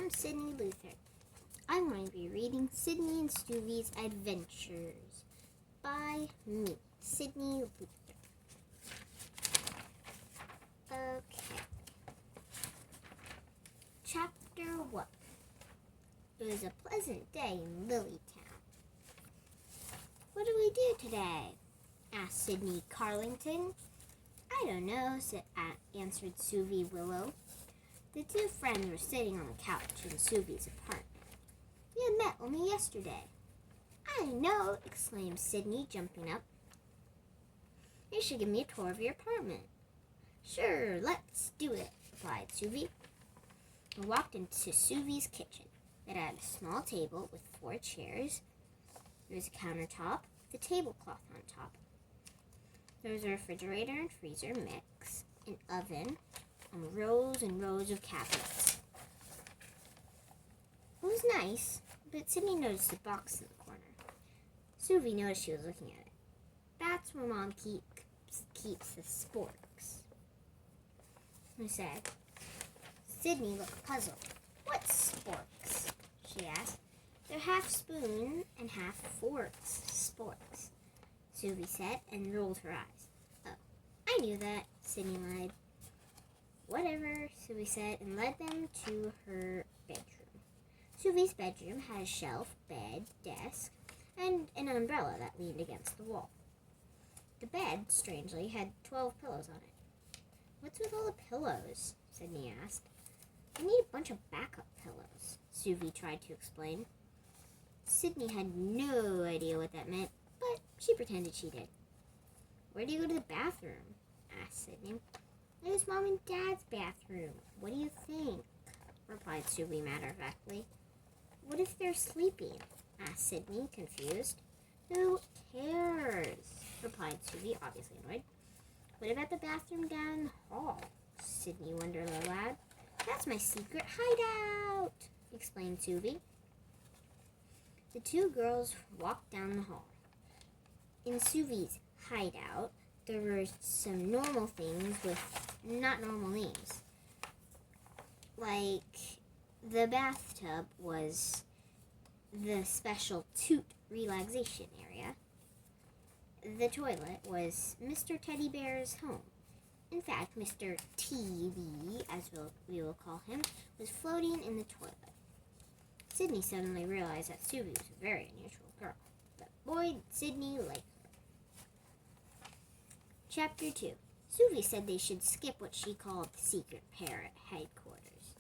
I'm Sydney Luther. I'm going to be reading Sydney and Stuvie's Adventures by me, Sydney Luther. Okay. Chapter 1. It was a pleasant day in Lilytown. What do we do today? Asked Sydney Carlington. I don't know, answered Suvie Willow. The two friends were sitting on the couch in Suvie's apartment. We had met only yesterday. I know, exclaimed Sydney, jumping up. You should give me a tour of your apartment. Sure, let's do it, replied Suvie. We walked into Suvie's kitchen. It had a small table with 4 chairs. There was a countertop with a tablecloth on top. There was a refrigerator and freezer mix, an oven, and rows of cabinets. It was nice, but Sydney noticed a box in the corner. Suvie noticed she was looking at it. That's where Mom keeps the sporks, he said. Sydney looked puzzled. What's sporks? She asked. They're half spoon and half forks, sporks, Suvie said, and rolled her eyes. Oh, I knew that, Sydney lied. Whatever, Suvie said, and led them to her bedroom. Suvie's bedroom had a shelf, bed, desk, and an umbrella that leaned against the wall. The bed, strangely, had 12 pillows on it. What's with all the pillows? Sydney asked. I need a bunch of backup pillows, Suvie tried to explain. Sydney had no idea what that meant, but she pretended she did. Where do you go to the bathroom? Asked Sydney. It was Mom and Dad's bathroom. What do you think? Replied Suvie matter-of-factly. What if they're sleeping? Asked Sydney, confused. Who cares? Replied Suvie, obviously annoyed. What about the bathroom down the hall? Sydney wondered aloud. That's my secret hideout, explained Suvie. The two girls walked down the hall. In Suvie's hideout, there were some normal things with not normal names. Like, the bathtub was the special toot relaxation area. The toilet was Mr. Teddy Bear's home. In fact, Mr. TV, as we will call him, was floating in the toilet. Sydney suddenly realized that Suvie was a very unusual girl, but boy, did Sydney like her. Chapter 2. Suvie said they should skip what she called the secret parrot headquarters.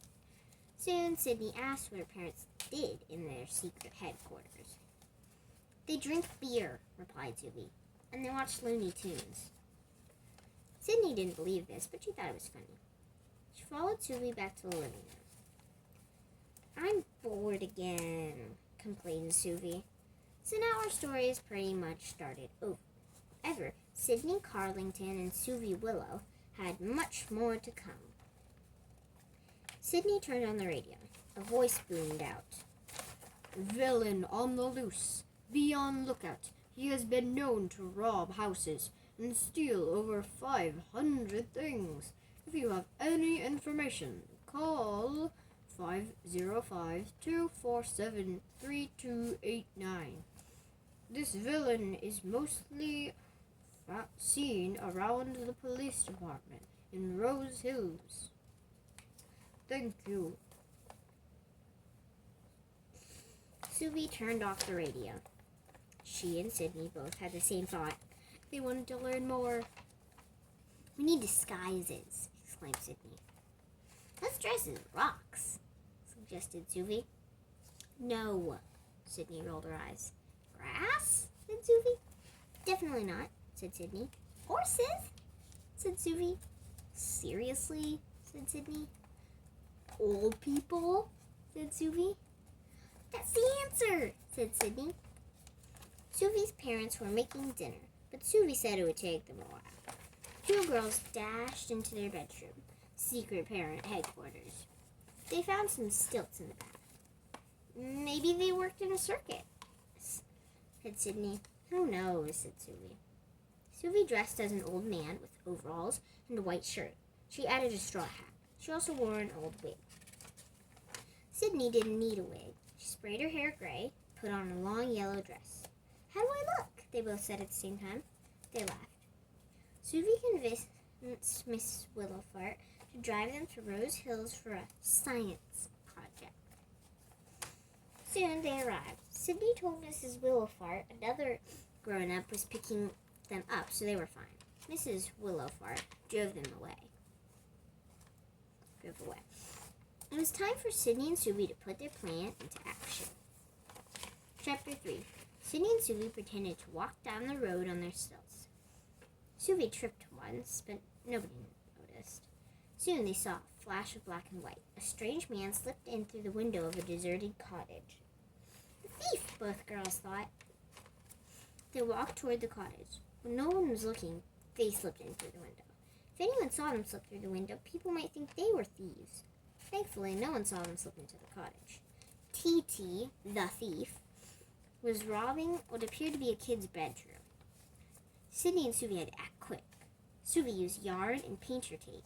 Soon, Sydney asked what her parents did in their secret headquarters. They drink beer, replied Suvie, and they watch Looney Tunes. Sydney didn't believe this, but she thought it was funny. She followed Suvie back to the living room. I'm bored again, complained Suvie. So now our story is pretty much started over. However, Sydney Carlington and Suvie Willow had much more to come. Sydney turned on the radio. A voice boomed out. Villain on the loose. Be on lookout. He has been known to rob houses and steal over 500 things. If you have any information, call 505-247-3289. This villain is mostly seen around the police department in Rose Hills. Thank you. Suvie turned off the radio. She and Sydney both had the same thought. They wanted to learn more. We need disguises, exclaimed Sydney. Let's dress as rocks, suggested Suvie. No, Sydney rolled her eyes. Grass? Said Suvie. Definitely not, said Sydney. Horses? Said Suvie. Seriously? Said Sydney. Old people? Said Suvie. That's the answer, said Sydney. Suvie's parents were making dinner, but Suvie said it would take them a while. Two girls dashed into their bedroom, secret parent headquarters. They found some stilts in the bath. Maybe they worked in a circus, said Sydney. Who knows, said Suvie. Suvie dressed as an old man with overalls and a white shirt. She added a straw hat. She also wore an old wig. Sydney didn't need a wig. She sprayed her hair gray, put on a long yellow dress. "How do I look?" they both said at the same time. They laughed. Suvi convinced Miss Willowfart to drive them to Rose Hills for a science project. Soon they arrived. Sydney told Mrs. Willowfart another grown-up was picking them up, so they were fine. Mrs. Willowfart drove away. It was time for Sydney and Suvi to put their plan into action. Chapter 3. Sydney and Suvi pretended to walk down the road on their stilts. Suvi tripped once, but nobody noticed. Soon they saw a flash of black and white. A strange man slipped in through the window of a deserted cottage. "The thief," both girls thought. They walked toward the cottage. When no one was looking, they slipped in through the window. If anyone saw them slip through the window, people might think they were thieves. Thankfully, no one saw them slip into the cottage. T.T., the thief, was robbing what appeared to be a kid's bedroom. Sydney and Suvi had to act quick. Suvi used yarn and painter tape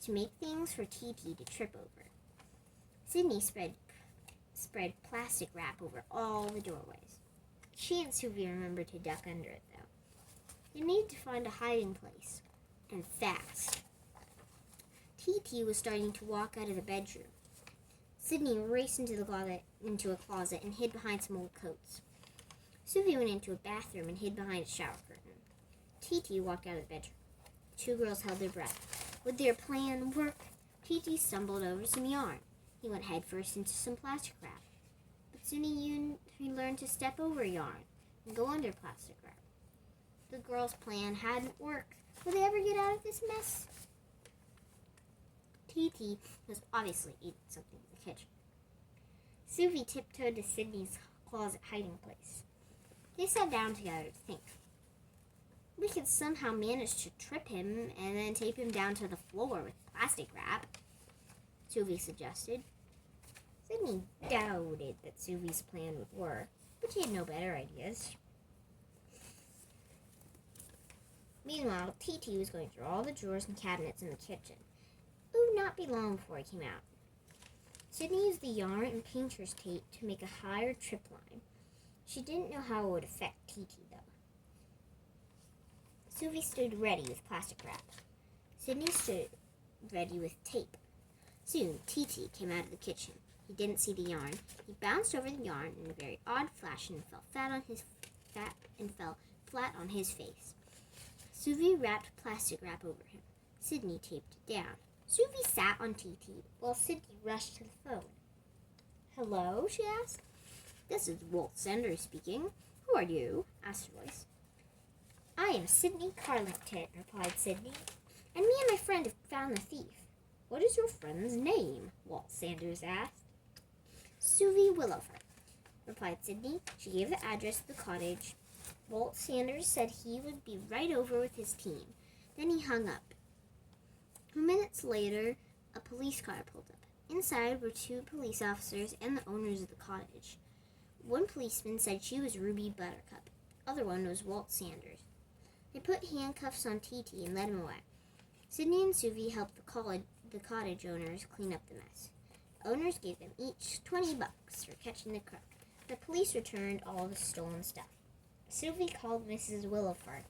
to make things for T.T. to trip over. Sydney spread plastic wrap over all the doorways. She and Suvi remembered to duck under it, though. They needed to find a hiding place, and fast. T.T. was starting to walk out of the bedroom. Sydney raced into a closet and hid behind some old coats. Suvi went into a bathroom and hid behind a shower curtain. T.T. walked out of the bedroom. The two girls held their breath. Would their plan work? T.T. stumbled over some yarn. He went headfirst into some plastic wrap. But soon he learned to step over yarn and go under plastic wrap. The girls' plan hadn't worked. Would they ever get out of this mess? T.T. was obviously eating something in the kitchen. Suvi tiptoed to Sydney's closet hiding place. They sat down together to think. "We could somehow manage to trip him and then tape him down to the floor with plastic wrap," Suvi suggested. Sydney doubted that Suvi's plan would work, but she had no better ideas. Meanwhile, T.T. was going through all the drawers and cabinets in the kitchen. It would not be long before he came out. Sydney used the yarn and painter's tape to make a higher trip line. She didn't know how it would affect T.T., though. Suvi stood ready with plastic wrap. Sydney stood ready with tape. Soon, T.T. came out of the kitchen. He didn't see the yarn. He bounced over the yarn in a very odd fashion and fell flat on his face. Suvi wrapped plastic wrap over him. Sydney taped it down. Suvi sat on T.T. while Sydney rushed to the phone. "Hello?" she asked. "This is Walt Sanders speaking. Who are you?" asked a voice. "I am Sydney Carlington," replied Sydney, "and me and my friend have found the thief." "What is your friend's name?" Walt Sanders asked. "Suvi Willowfart," replied Sydney. She gave the address of the cottage. Walt Sanders said he would be right over with his team. Then he hung up. 2 minutes later, a police car pulled up. Inside were 2 police officers and the owners of the cottage. One policeman said she was Ruby Buttercup. The other one was Walt Sanders. They put handcuffs on T.T. and led him away. Sydney and Suvi helped the cottage owners clean up the mess. The owners gave them each $20 for catching the crook. The police returned all the stolen stuff. Suvi called Mrs. Willowfart,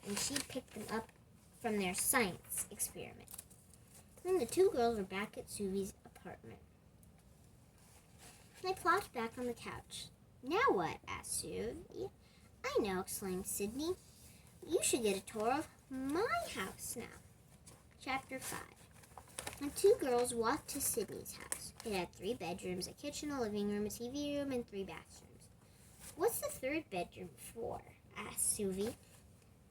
and she picked them up from their science experiment. Then the 2 girls were back at Suvi's apartment. They plopped back on the couch. "Now what?" asked Suvi. "I know," exclaimed Sydney. "You should get a tour of my house now." Chapter 5. The 2 girls walked to Sydney's house. It had 3 bedrooms, a kitchen, a living room, a TV room, and 3 bathrooms. "What's the 3rd bedroom for?" asked Suvi.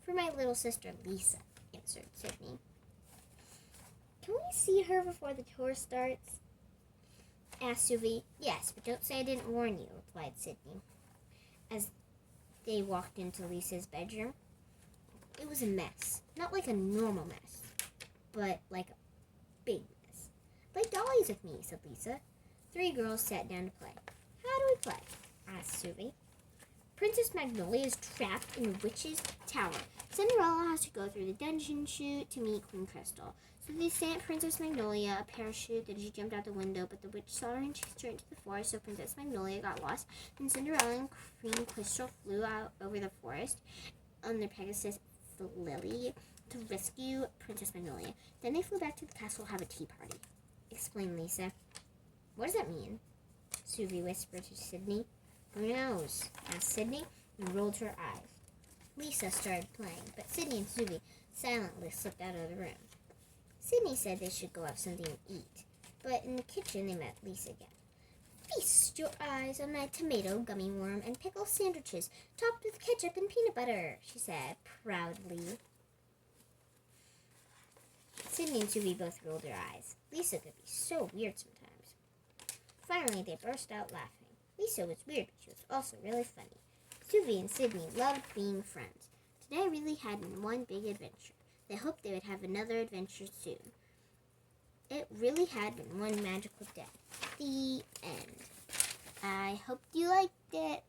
"For my little sister Lisa," answered Sydney. "Can we see her before the tour starts?" asked Suvi. "Yes, but don't say I didn't warn you," replied Sydney. As they walked into Lisa's bedroom, it was a mess. Not like a normal mess, but like a big mess. "Play dollies with me," said Lisa. 3 girls sat down to play. "How do we play?" asked Suvi. "Princess Magnolia is trapped in a witch's tower. Cinderella has to go through the dungeon chute to meet Queen Crystal. So they sent Princess Magnolia a parachute, and she jumped out the window, but the witch saw her and chased her into the forest, so Princess Magnolia got lost, and Cinderella and Queen Crystal flew out over the forest on their Pegasus Lily to rescue Princess Magnolia. Then they flew back to the castle to have a tea party, explained Lisa. What does that mean? Suvi whispered to Sydney. Who knows? Asked Sydney and rolled her eyes. Lisa started playing, but Sydney and Suvi silently slipped out of the room. Sydney said they should go have something to eat, but in the kitchen they met Lisa again. Feast your eyes on my tomato, gummy worm, and pickle sandwiches, topped with ketchup and peanut butter, she said proudly. Sydney and Suvi both rolled their eyes. Lisa could be so weird sometimes. Finally, they burst out laughing. Lisa was weird, but she was also really funny. Suvi and Sydney loved being friends. Today really had been one big adventure. They hoped they would have another adventure soon. It really had been one magical day. The end. I hope you liked it.